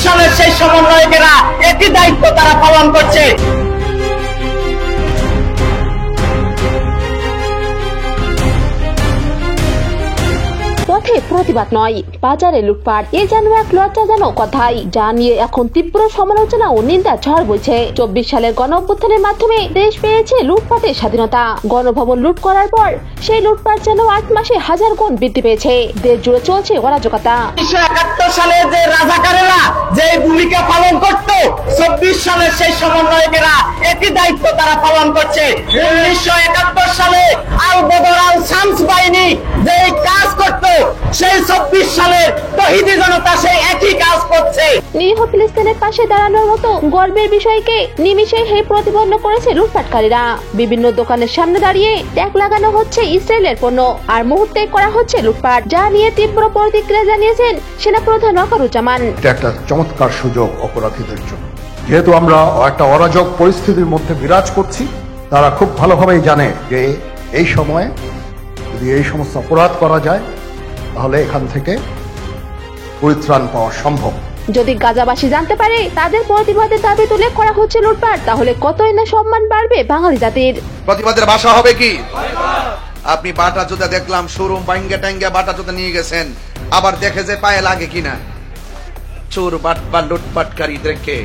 সালের সেই সমন্বয়কেরা একই দায়িত্ব তারা পালন করছে। পথে প্রতিবাদ নয়, বাজারে লুটপাট, এ যেন এক লজ্জাজনক কথাই, যা নিয়ে এখন তীব্র সমালোচনা ও নিন্দা ঝড় বইছে। 24 সালের গণঅভ্যুত্থানের মাধ্যমে দেশ পেয়েছে লুটপাটের স্বাধীনতা। গণভবন লুট করার পর সেই লুটপাট যেন 8 মাসে 1000 গুণ বৃদ্ধি পেয়েছে। দেশ জুড়ে চলছে অরাজকতা। 1971 সালে যে রাজাকারেরা যে ভূমিকা পালন করত, 24 সালের সেই সমন্বয়কেরা একই দায়িত্ব তারা পালন করছে। 1971 সালে আল বদর আল শামস বাহিনী যে কাজ করত, সেই 24 সালের তহিদি জনতা সেই একই কাজ করছে। নিরীহ ফিলিস্তিনের পাশে দাঁড়ানোর মতো গর্বের বিষয়কে নিমিষে হে প্রতিপন্ন করেছে লুটপাটকারীরা। বিভিন্ন দোকানের সামনে দাঁড়িয়ে ট্যাগ লাগানো হচ্ছে ইসরায়েলের পণ্য, আর মুহূর্তে করা হচ্ছে লুটপাট, যা নিয়ে তীব্র প্রতিক্রিয়া জানিয়েছেন সেনাপ্রধান ওয়াকারুজ্জামান। এটা একটা চমৎকার সুযোগ অপরাধীদের জন্য, যেহেতু আমরা একটা অরাজক পরিস্থিতির মধ্যে বিরাজ করছি। তারা খুব ভালোভাবেই জানে যে এই সময়ে যদি এই সমস্ত অপরাধ করা যায় তাহলে এখান থেকে পরিত্রাণ পাওয়া সম্ভব। যদি গাজাবাসী জানতে পারে তাদের প্রতিবাদের দাবি তুলে করা হচ্ছে লুটপাট, তাহলে কতই না সম্মান বাড়বে বাঙালি জাতির। প্রতিবাদের ভাষা হবে কি? আপনি বাটা জুতা দেখলাম, শোরুম ভাঙ্গে টাঙ্গে বাটা জুতা নিয়ে গেছেন, আবার দেখে যে পায়ে লাগে কিনা। চোর বাটপার লুটপাটকারীদেরকে